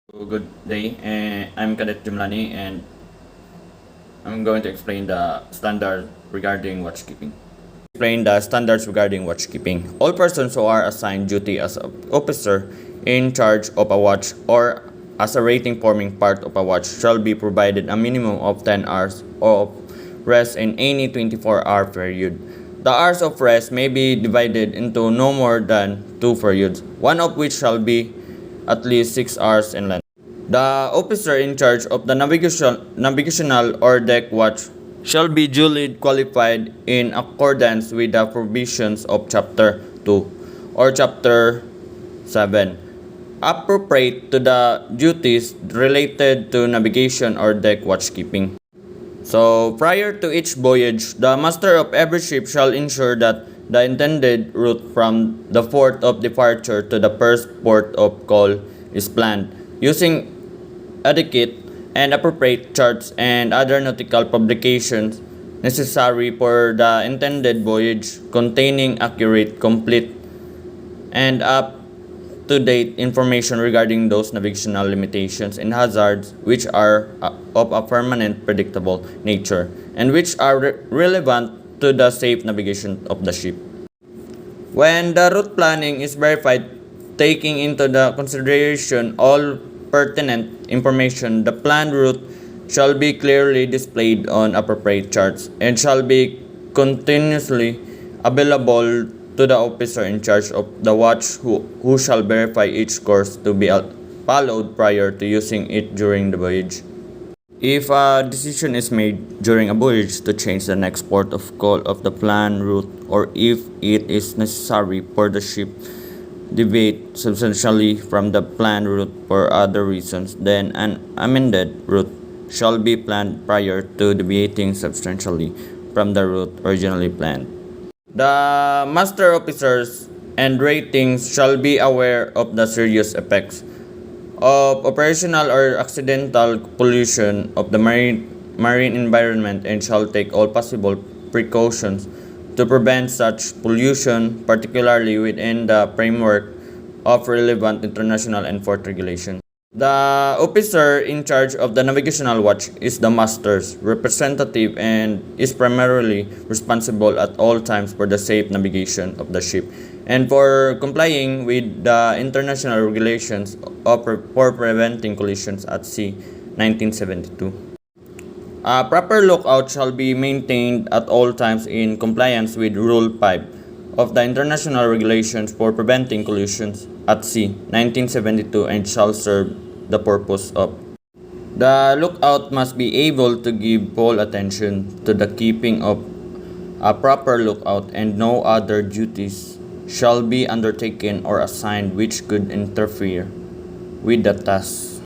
Good day, I'm Cadet Jumlani and I'm going to explain the standard regarding watchkeeping. Explain the standards regarding watchkeeping. All persons who are assigned duty as an officer in charge of a watch or as a rating forming part of a watch shall be provided a minimum of 10 hours of rest in any 24-hour period. The hours of rest may be divided into no more than two periods, one of which shall be at least 6 hours in length. The officer in charge of the navigational or deck watch shall be duly qualified in accordance with the provisions of Chapter 2 or Chapter 7, appropriate to the duties related to navigation or deck watchkeeping. So, prior to each voyage, the master of every ship shall ensure that the intended route from the port of departure to the first port of call is planned, using adequate and appropriate charts and other nautical publications necessary for the intended voyage, containing accurate, complete, and up-to-date information regarding those navigational limitations and hazards which are of a permanent predictable nature and which are relevant to the safe navigation of the ship. When the route planning is verified, taking into the consideration all pertinent information, the planned route shall be clearly displayed on appropriate charts and shall be continuously available to the officer in charge of the watch who shall verify each course to be followed prior to using it during the voyage. If a decision is made during a voyage to change the next port of call of the planned route, or if it is necessary for the ship deviate substantially from the planned route for other reasons, then an amended route shall be planned prior to deviating substantially from the route originally planned. The master officers and ratings shall be aware of the serious effects of operational or accidental pollution of the marine environment and shall take all possible precautions to prevent such pollution, particularly within the framework of relevant international and port regulations. The officer in charge of the navigational watch is the master's representative and is primarily responsible at all times for the safe navigation of the ship and for complying with the international regulations for preventing collisions at sea, 1972. A proper lookout shall be maintained at all times in compliance with Rule 5 of the International Regulations for Preventing Collisions at Sea, 1972, and shall serve the purpose of. The lookout must be able to give full attention to the keeping of a proper lookout, and no other duties shall be undertaken or assigned which could interfere with the task.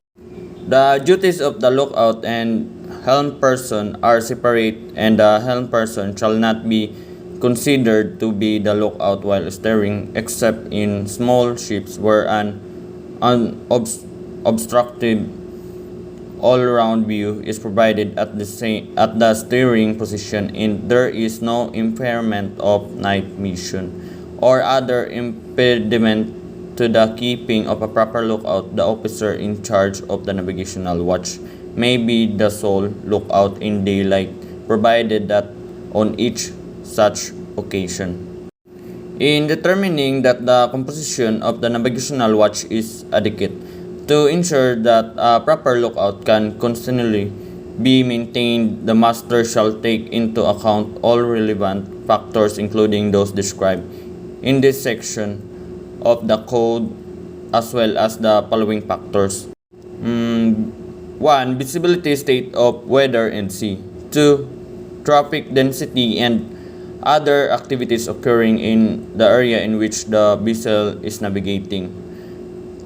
The duties of the lookout and helm person are separate, and the helm person shall not be considered to be the lookout while steering, except in small ships where an unobstructed all-round view is provided at the steering position and there is no impairment of night vision or other impediment to the keeping of a proper lookout. The officer in charge of the navigational watch may be the sole lookout in daylight, provided that on each such occasion. In determining that the composition of the navigational watch is adequate to ensure that a proper lookout can constantly be maintained, the master shall take into account all relevant factors, including those described in this section of the code, as well as the following factors. 1. Visibility state of weather and sea. 2. Traffic density and other activities occurring in the area in which the vessel is navigating.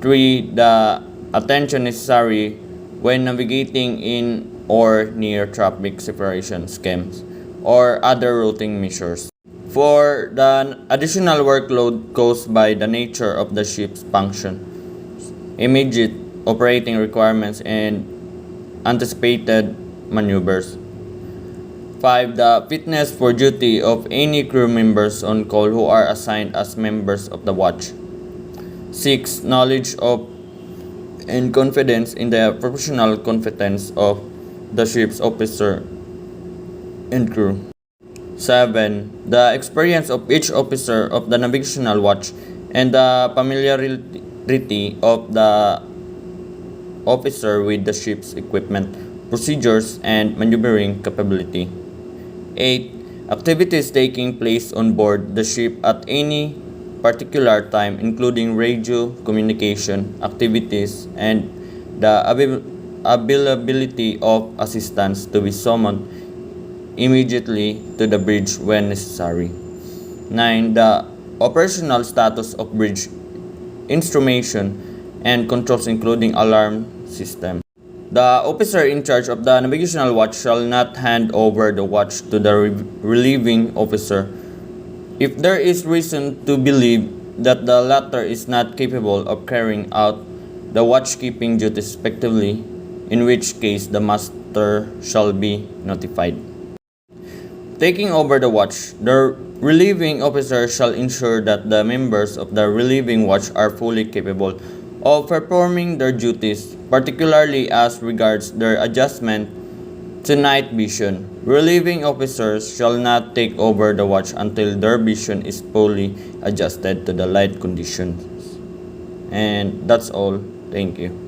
3. The attention necessary when navigating in or near traffic separation schemes or other routing measures. 4. The additional workload caused by the nature of the ship's function, immediate operating requirements, and anticipated maneuvers. 5. The fitness for duty of any crew members on call who are assigned as members of the watch. 6. Knowledge of and confidence in the professional competence of the ship's officer and crew. 7. The experience of each officer of the navigational watch and the familiarity of the officer with the ship's equipment, procedures, and maneuvering capability. 8. Activities taking place on board the ship at any particular time, including radio communication activities and the availability of assistance to be summoned immediately to the bridge when necessary. 9. The operational status of bridge instrumentation and controls, including alarm system. The officer in charge of the navigational watch shall not hand over the watch to the relieving officer if there is reason to believe that the latter is not capable of carrying out the watchkeeping duties effectively, in which case the master shall be notified. Taking over the watch, the relieving officer shall ensure that the members of the relieving watch are fully capable of performing their duties, particularly as regards their adjustment to night vision. Relieving officers shall not take over the watch until their vision is fully adjusted to the light conditions. And that's all. Thank you.